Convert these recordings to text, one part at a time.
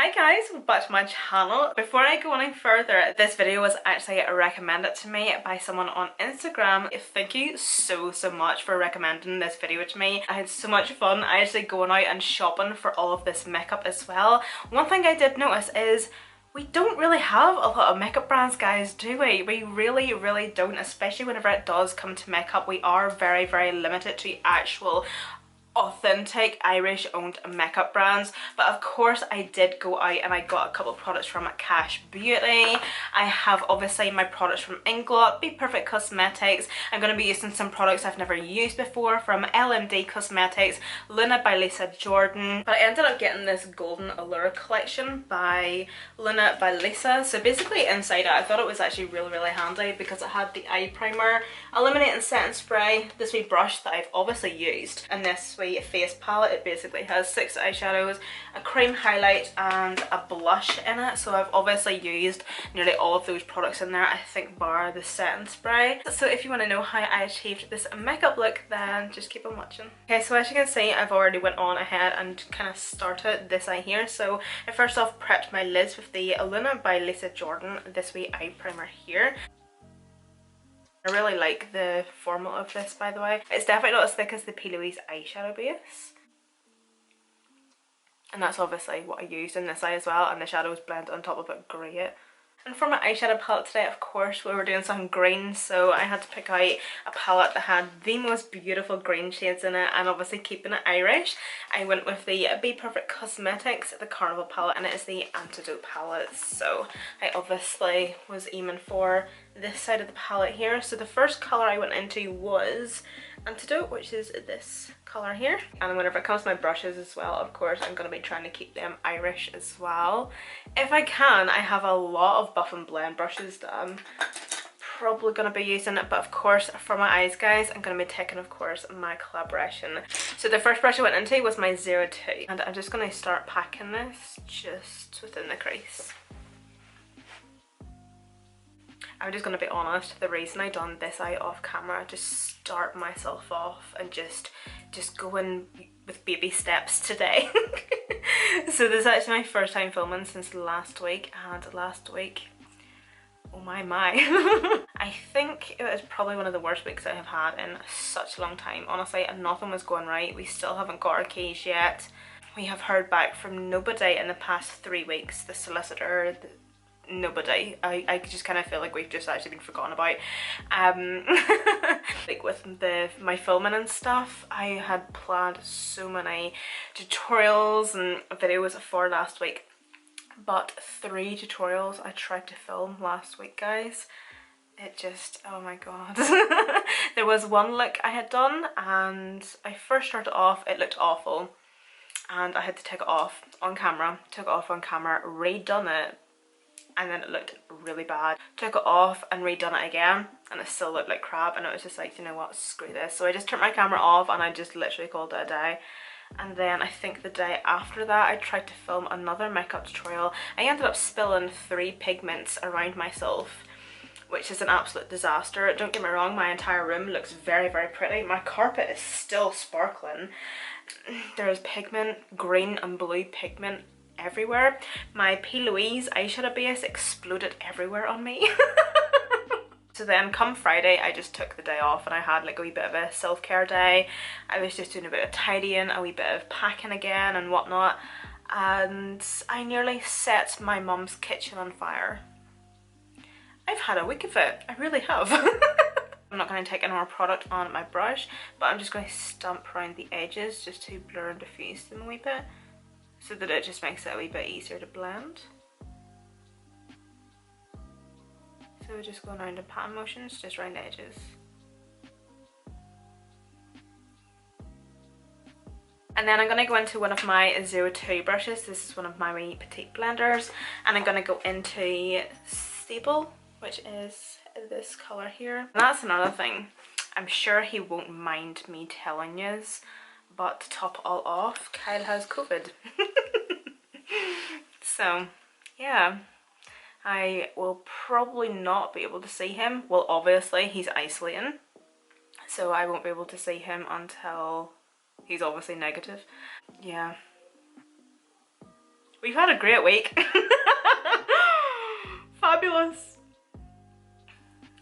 Hi guys, welcome back to my channel. Before I go any further, this video was actually recommended to me by someone on Instagram. Thank you so much for recommending this video to me. I had so much fun actually going out and shopping for all of this makeup as well. One thing I did notice is we don't really have a lot of makeup brands, guys, do we? We really don't, especially whenever it does come to makeup. We are very limited to actual authentic Irish owned makeup brands, but of course I did go out and I got a couple of products from Cash Beauty. I have obviously my products from Enquiries, Be Perfect Cosmetics. I'm going to be using some products I've never used before from LMD Cosmetics, Luna by Lisa Jordan, but I ended up getting this Golden Allure collection by Luna by Lisa. So basically inside it, I thought it was actually really handy because it had the eye primer, illuminating setting spray, this wee brush that I've obviously used, and this wee face palette. It basically has 6 eyeshadows, a cream highlight and a blush in it. So I've obviously used nearly all of those products in there, I think bar the setting spray. So if you want to know how I achieved this makeup look, then just keep on watching. Okay, so as you can see, I've already went on ahead and kind of started this eye here. So I first off prepped my lids with the Luna by Lisa Jordan, this wee eye primer here. I really like the formula of this, by the way. It's definitely not as thick as the P. Louise eyeshadow base. And that's obviously what I used in this eye as well, and the shadows blend on top of it great. And for my eyeshadow palette today, of course, we were doing some green, so I had to pick out a palette that had the most beautiful green shades in it, and obviously keeping it Irish, I went with the Be Perfect Cosmetics, the Carnival palette, and it is the Antidote palette. So I obviously was aiming for this side of the palette here. So the first colour I went into was Antidote, which is this colour here. And whenever it comes to my brushes as well, of course, I'm going to be trying to keep them Irish as well. If I can, I have a lot of Buff and Blend brushes that I'm probably going to be using, but of course for my eyes, guys, I'm going to be taking, of course, my collaboration. So the first brush I went into was my 02, and I'm just going to start packing this just within the crease. I'm just going to be honest, the reason I done this eye off camera, just start myself off and just go in with baby steps today. So this is actually my first time filming since last week, and last week, oh my I think it was probably one of the worst weeks I have had in such a long time. Honestly, nothing was going right. We still haven't got our keys yet. We have heard back from nobody in the past 3 weeks. The solicitor, nobody. I just kind of feel like we've just actually been forgotten about. Like with my filming and stuff, I had planned so many tutorials and videos for last week, but 3 tutorials I tried to film last week, guys. It just, oh my god. There was one look I had done, and I first started off, it looked awful, and I had to take it off on camera, took it off on camera, redone it, and then it looked really bad. Took it off and redone it again, and it still looked like crap, and it was just like, you know what, screw this. So I just turned my camera off and I just literally called it a day. And then I think the day after that, I tried to film another makeup tutorial. I ended up spilling 3 pigments around myself, which is an absolute disaster. Don't get me wrong, my entire room looks very pretty. My carpet is still sparkling. There's pigment, green and blue pigment everywhere. My P. Louise eyeshadow base exploded everywhere on me. So then come Friday, I just took the day off and I had like a wee bit of a self-care day. I was just doing a bit of tidying, a wee bit of packing again and whatnot, and I nearly set my mum's kitchen on fire. I've had a week of it, I really have. I'm not going to take any more product on my brush, but I'm just going to stamp around the edges just to blur and diffuse them a wee bit, so that it just makes it a wee bit easier to blend. So we're just going around in pattern motions, just around the edges. And then I'm going to go into one of my 02 brushes. This is one of my wee petite blenders, and I'm going to go into Stable, which is this colour here. And that's another thing, I'm sure he won't mind me telling yous, but to top all off, Kyle has COVID. So yeah, I will probably not be able to see him. Well, obviously he's isolating, so I won't be able to see him until he's obviously negative. Yeah, We've had a great week. Fabulous.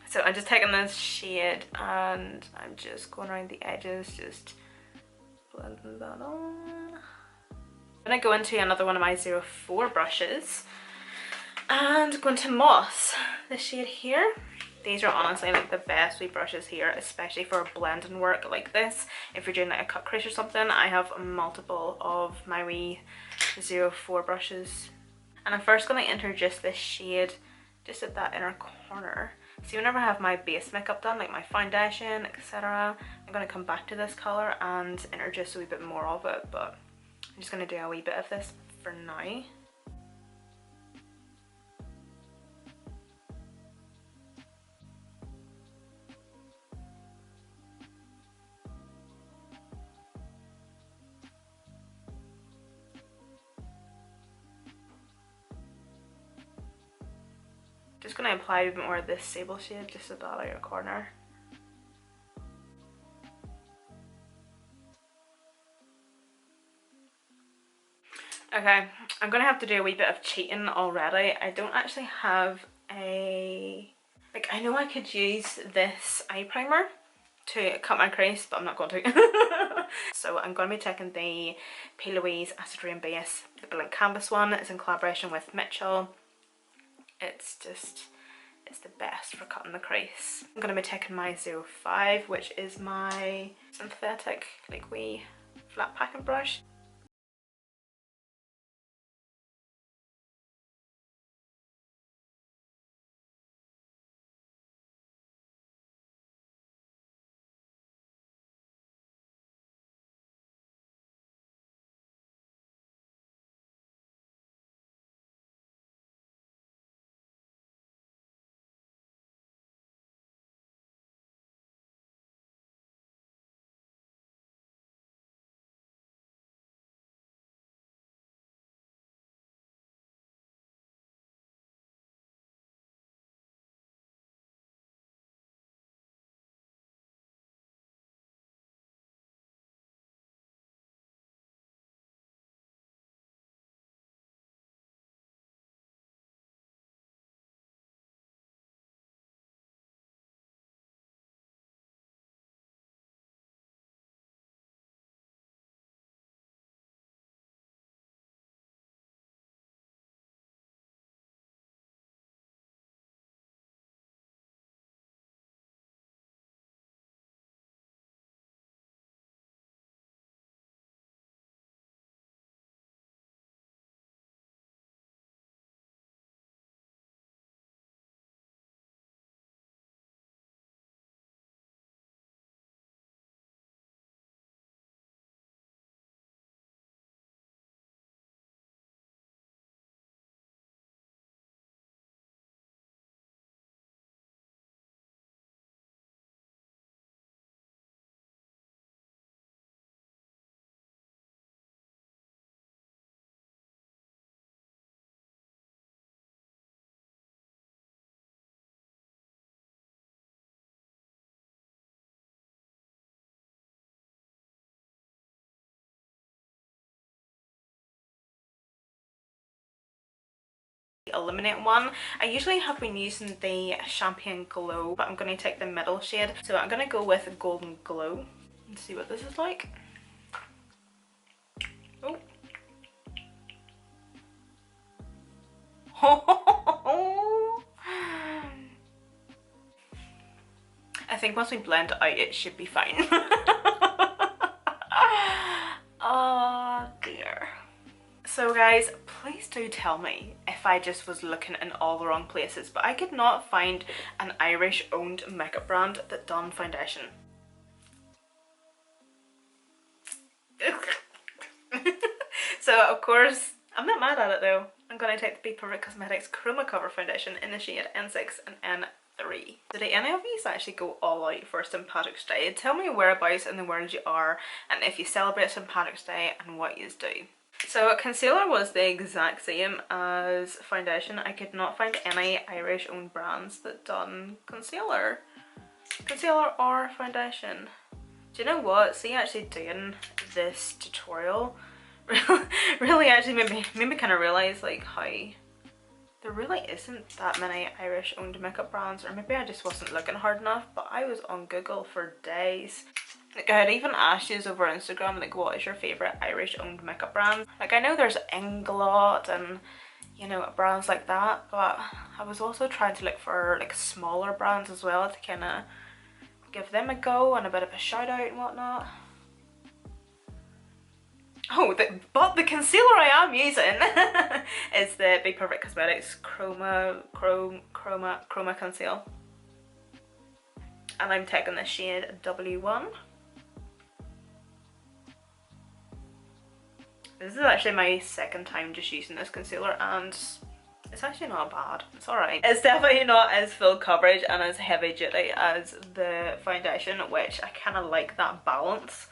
So I'm just taking this shade and I'm just going around the edges, just blending that on. I'm gonna go into another one of my 04 brushes and go into Moss, this shade here. These are honestly like the best wee brushes here, especially for blending work like this. If you're doing like a cut crease or something, I have multiple of my wee 04 brushes. And I'm first going to enter just this shade just at that inner corner. See, whenever I have my base makeup done, like my foundation, etc., I'm going to come back to this colour and enter just a wee bit more of it, but I'm just going to do a wee bit of this for now. Just going to apply a bit more of this sable shade just at that outer corner. Okay, I'm going to have to do a wee bit of cheating already. I don't actually have a... like, I know I could use this eye primer to cut my crease, but I'm not going to. So I'm going to be taking the P. Louise Acid Rain Base, the blank canvas one. It's in collaboration with Mitchell. It's the best for cutting the crease. I'm going to be taking my 05, which is my synthetic like wee flat packing brush. Illuminate one. I usually have been using the Champagne Glow, but I'm going to take the middle shade. So I'm going to go with Golden Glow and see what this is like. Oh. I think once we blend it out, it should be fine. Oh dear. So guys, please do tell me if I just was looking in all the wrong places, but I could not find an Irish owned makeup brand that done foundation. So of course, I'm not mad at it though. I'm going to take the Be Perfect Cosmetics Chroma Cover Foundation in the shade N6 and N3. Did any of you actually go all out for St. Patrick's Day? Tell me whereabouts in the world you are and if you celebrate St. Patrick's Day and what you do. So concealer was the exact same as foundation. I could not find any Irish owned brands that done concealer or foundation. Do you know what? See, actually doing this tutorial really actually made me kind of realise like how there really isn't that many Irish owned makeup brands, or maybe I just wasn't looking hard enough, but I was on Google for days. Like I had even asked you over Instagram like what is your favourite Irish owned makeup brand. Like I know there's Inglot and you know brands like that, but I was also trying to look for like smaller brands as well to kind of give them a go and a bit of a shout out and whatnot. Oh, but the concealer I am using is the Big Perfect Cosmetics Chroma Conceal. And I'm taking the shade W1. This is actually my second time just using this concealer and it's actually not bad. It's alright. It's definitely not as full coverage and as heavy duty as the foundation, which I kind of like that balance.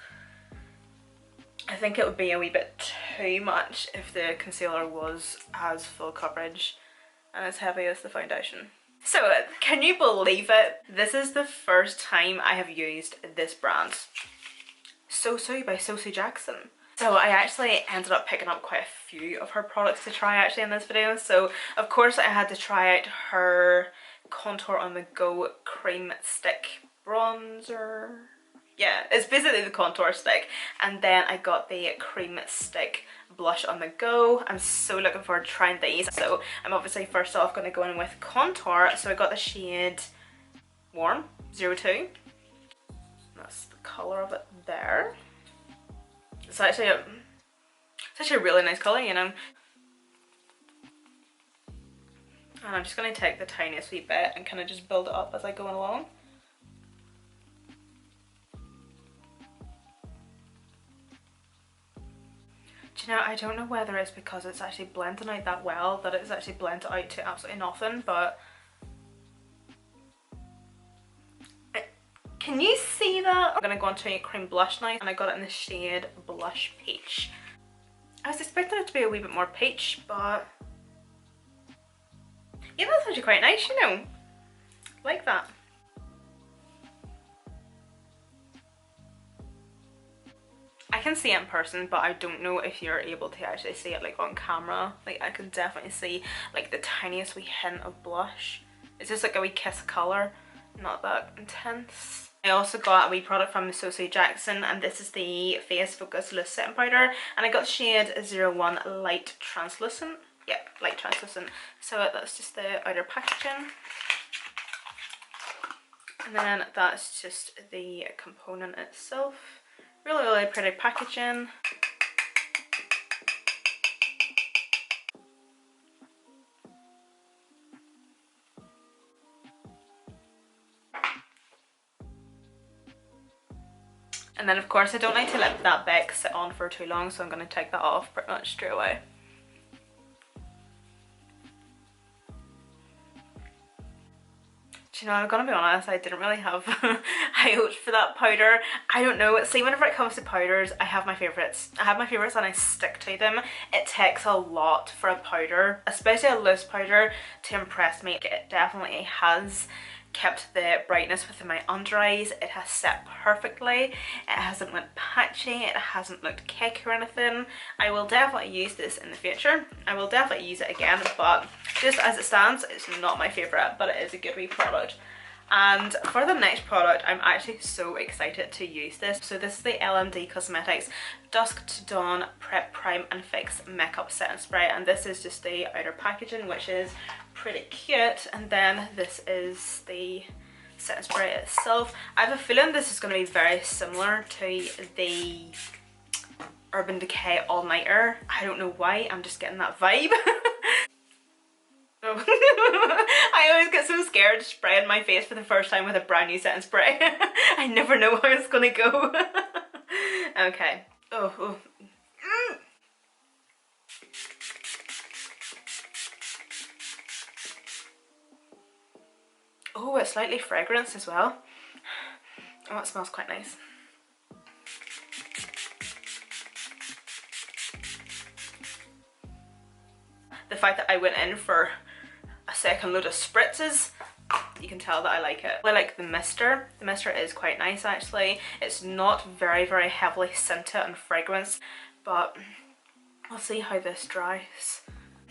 I think it would be a wee bit too much if the concealer was as full coverage and as heavy as the foundation. So, can you believe it? This is the first time I have used this brand. So by Sosie Jackson. So I actually ended up picking up quite a few of her products to try actually in this video. So of course I had to try out her Contour on the Go cream stick bronzer. Yeah, it's basically the contour stick, and then I got the cream stick blush on the go. I'm so looking forward to trying these. So I'm obviously first off going to go in with contour. So I got the shade Warm 02. That's the colour of it there. It's actually a really nice colour, you know. And I'm just going to take the tiniest wee bit and kind of just build it up as I go along. Do you know, I don't know whether it's because it's actually blending out that well that it's actually blended out to absolutely nothing, but can you see that? I'm gonna go on to a cream blush now, and I got it in the shade Blush Peach. I was expecting it to be a wee bit more peach, but yeah, that's actually quite nice, you know. Like that. I can see it in person, but I don't know if you're able to actually see it like on camera. Like I can definitely see like the tiniest wee hint of blush. It's just like a wee kiss of colour, not that intense. I also got a wee product from Sosie Jackson, and this is the Face Focus Loose Setting Powder, and I got the shade 01 Light Translucent. Yeah, Light Translucent. So that's just the outer packaging. And then that's just the component itself. Really pretty packaging. And then of course I don't like to let that back sit on for too long, so I'm going to take that off pretty much straight away. Do you know, I'm gonna be honest, I didn't really have high hopes for that powder. I don't know, see, whenever it comes to powders, I have my favourites. I have my favourites and I stick to them. It takes a lot for a powder, especially a loose powder, to impress me. It definitely has kept the brightness within my under eyes. It has set perfectly. It hasn't looked patchy. It hasn't looked cakey or anything. I will definitely use this in the future. I will definitely use it again, but just as it stands, it's not my favourite, but it is a good wee product. And for the next product, I'm actually so excited to use this. So this is the LMD Cosmetics Dusk to Dawn Prep Prime and Fix Makeup Setting Spray, and this is just the outer packaging, which is pretty cute, and then this is the setting spray itself. I have a feeling this is going to be very similar to the Urban Decay All Nighter. I don't know why, I'm just getting that vibe. I always get so scared spraying my face for the first time with a brand new setting spray. I never know how it's gonna go. Okay. Oh. Oh, it's slightly fragrance as well. Oh, it smells quite nice. The fact that I went in for a second load of spritzes, you can tell that I like it. I like the mister. The mister is quite nice actually. It's not very heavily scented and fragrance, but We'll see how this dries.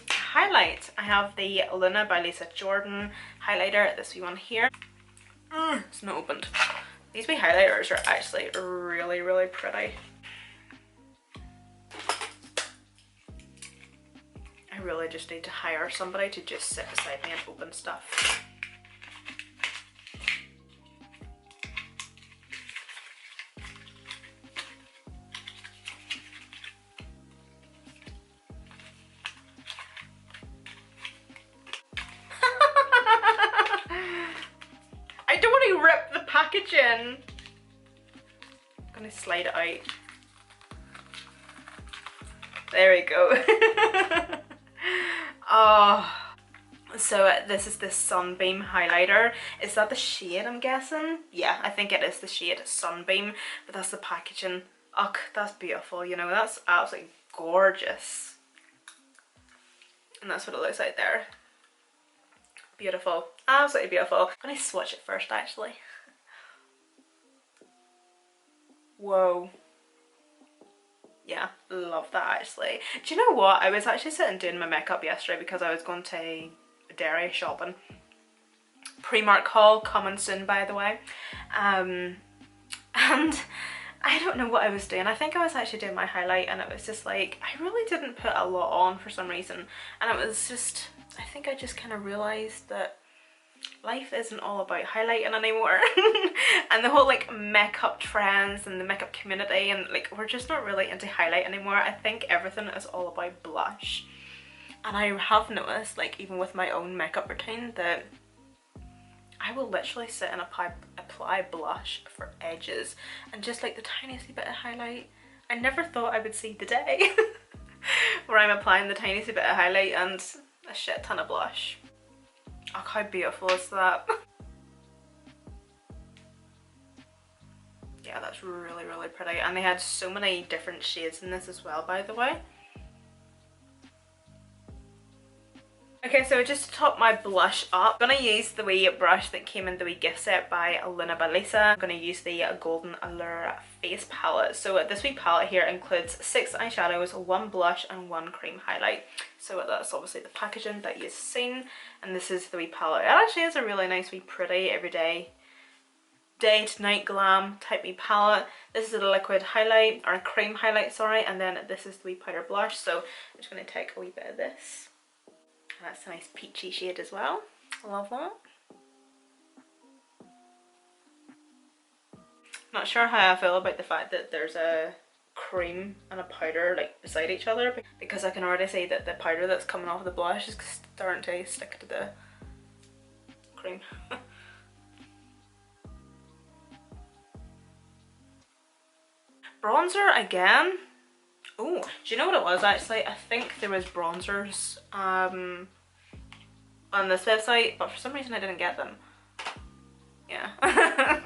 Highlight, I have the Luna by Lisa Jordan highlighter, this wee one here. It's not opened. These wee highlighters are actually really, really pretty. I really just need to hire somebody to just sit beside me and open stuff. I don't want to rip the packaging. I'm gonna slide it out. There we go. Oh, so this is the Sunbeam highlighter. Is that the shade, I'm guessing? Yeah, I think it is the shade Sunbeam, but that's the packaging. Oh, that's beautiful, you know, that's absolutely gorgeous. And that's what it looks like there. Beautiful, absolutely beautiful. I'm gonna swatch it first actually. Whoa. Yeah, love that actually. Do you know what? I was actually sitting doing my makeup yesterday because I was going to Derry shopping. Primark haul coming soon, by the way. And I don't know what I was doing. I think I was actually doing my highlight and it was just like, I really didn't put a lot on for some reason. And it was just, I think I just kind of realised that life isn't all about highlighting anymore. And the whole like makeup trends and the makeup community, and like we're just not really into highlight anymore. I think everything is all about blush. And I have noticed, like even with my own makeup routine, that I will literally sit and apply blush for edges and just like the tiniest bit of highlight. I never thought I would see the day where I'm applying the tiniest bit of highlight and a shit ton of blush. Oh, how beautiful is that? Yeah, that's really, really pretty. And they had so many different shades in this as well, by the way. Okay, so just to top my blush up, I'm going to use the wee brush that came in the wee gift set by Luna by Lisa. I'm going to use the Golden Allure face palette. So this wee palette here includes 6 eyeshadows, 1 blush and 1 cream highlight. So that's obviously the packaging that you've seen, and this is the wee palette. It actually is a really nice wee pretty everyday day to night glam type wee palette. This is a liquid highlight, or a cream highlight, sorry, and then this is the wee powder blush. So I'm just going to take a wee bit of this. That's a nice peachy shade as well. I love that. Not sure how I feel about the fact that there's a cream and a powder like beside each other, because I can already see that the powder that's coming off the blush is starting to stick to the cream. Bronzer again. Oh, do you know what it was actually? I think there was bronzers on this website, but for some reason I didn't get them. Yeah.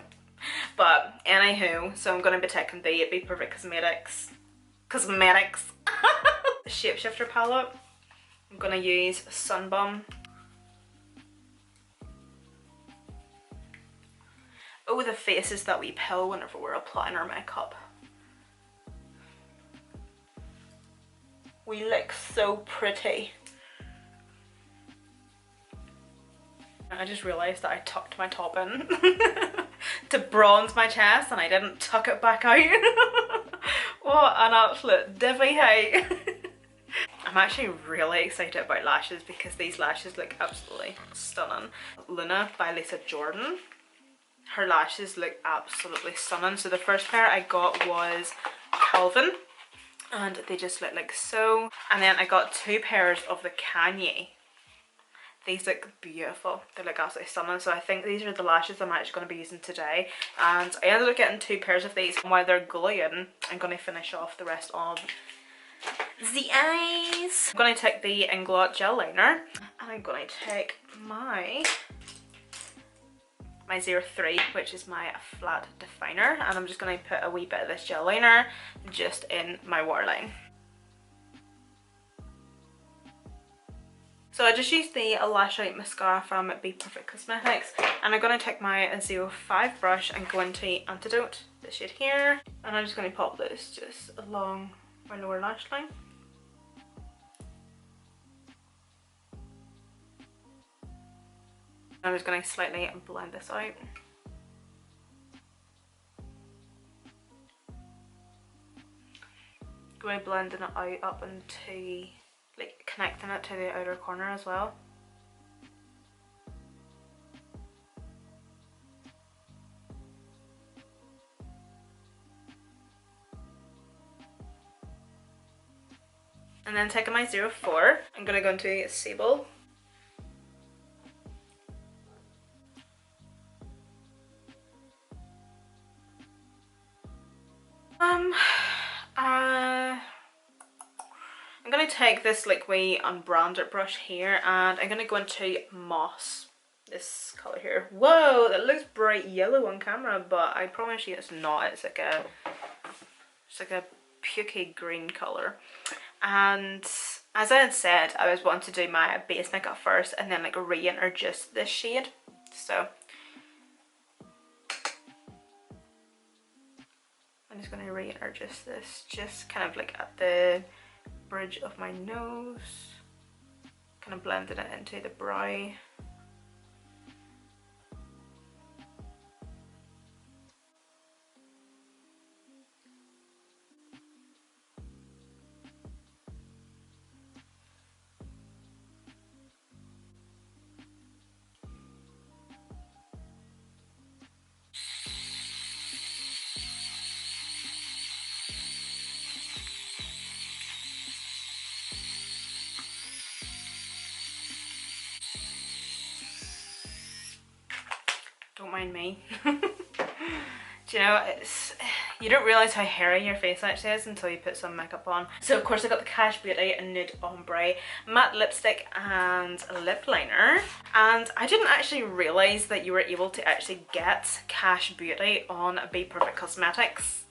But anywho, so I'm going to be taking the Be Perfect Cosmetics Shapeshifter palette. I'm going to use Sunbum. Oh, the faces that we peel whenever we're applying our makeup. We look so pretty. I just realised that I tucked my top in to bronze my chest and I didn't tuck it back out. What an absolute divvy, hey. I'm actually really excited about lashes because these lashes look absolutely stunning. Luna by Lisa Jordan. Her lashes look absolutely stunning. So the first pair I got was Calvin, and they just look like so. And then I got 2 pairs of the Kanye. These look beautiful. They look absolutely stunning. So I think these are the lashes I'm actually going to be using today. And I ended up getting 2 pairs of these. And while they're glowing, I'm going to finish off the rest of the eyes. I'm going to take the Inglot gel liner, and I'm going to take my 03, which is my flat definer, and I'm just going to put a wee bit of this gel liner just in my waterline. So I just used the Lash Out mascara from Be Perfect Cosmetics, and I'm going to take my 05 brush and go into Antidote, this shade here, and I'm just going to pop this just along my lower lash line. I'm just going to slightly blend this out. Going blending it out up into, like, connecting it to the outer corner as well. And then taking my 04, I'm going to go into Sable. I'm going to take this like wee unbranded brush here and I'm going to go into Moss. This colour here. Whoa, that looks bright yellow on camera, but I promise you it's not. It's like a pukey green colour. And as I had said, I was wanting to do my base makeup first and then like reintroduce this shade. So I'm just going to reintroduce this just kind of like at the bridge of my nose, kind of blending it into the brow. Don't mind me. Do you know, you don't realise how hairy your face actually is until you put some makeup on. So of course I got the Cash Beauty Nude Ombre matte lipstick and lip liner. And I didn't actually realise that you were able to actually get Cash Beauty on Be Perfect Cosmetics.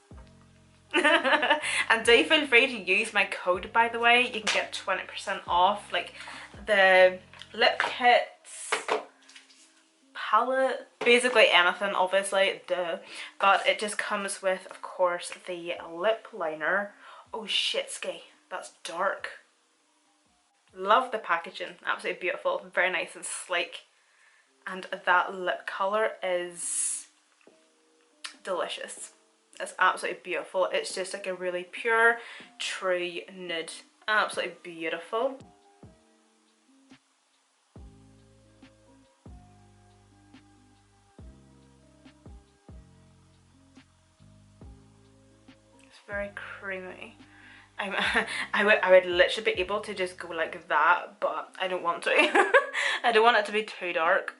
And do feel free to use my code, by the way. You can get 20% off like the lip kits, palette, basically anything, obviously, duh. But it just comes with, of course, the lip liner. Oh shitski, that's dark. Love the packaging, absolutely beautiful, very nice and sleek. And that lip colour is delicious. It's absolutely beautiful. It's just like a really pure, true nude. Absolutely beautiful. Very creamy. I would literally be able to just go like that, but I don't want to. I don't want it to be too dark.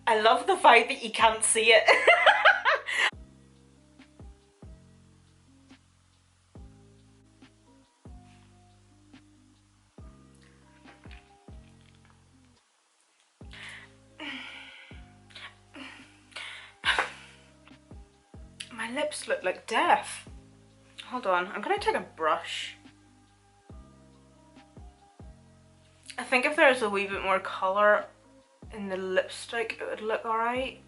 I love the fact that you can't see it. My lips look like death. Hold on, I'm gonna take a brush. I think if there's a wee bit more colour in the lipstick it would look alright.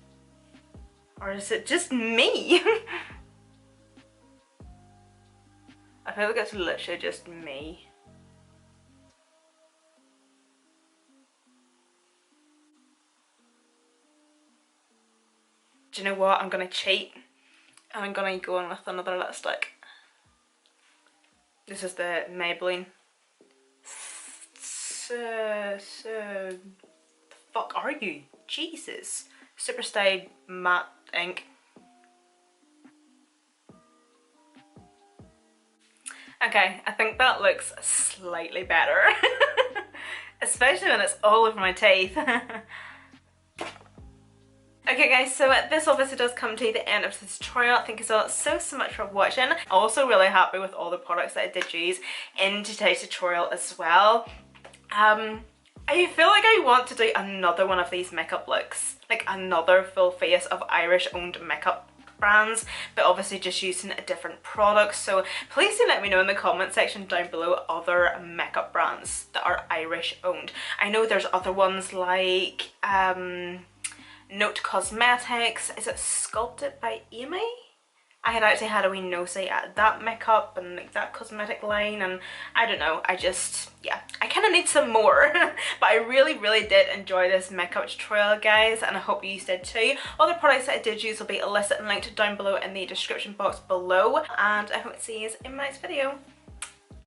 Or is it just me? I feel like it's literally just me. Do you know what? I'm gonna cheat. I'm gonna go in with another lipstick. This is the Maybelline. The fuck are you? Jesus. Super Stay Matte Ink. Okay, I think that looks slightly better. Especially when it's all over my teeth. Okay guys, so this obviously does come to the end of this tutorial. Thank you so much for watching. Also really happy with all the products that I did use in today's tutorial as well. I feel like I want to do another one of these makeup looks, like another full face of Irish owned makeup brands, but obviously just using a different product. So please do let me know in the comment section down below other makeup brands that are Irish owned. I know there's other ones like Note Cosmetics. Is it Sculpted by Amy? I had actually had a wee nosy at that makeup and like that cosmetic line, and I don't know, I just, yeah, I kind of need some more. But I really did enjoy this makeup tutorial, guys, and I hope you did too. All the products that I did use will be listed and linked down below in the description box below, and I hope to see you in my next video.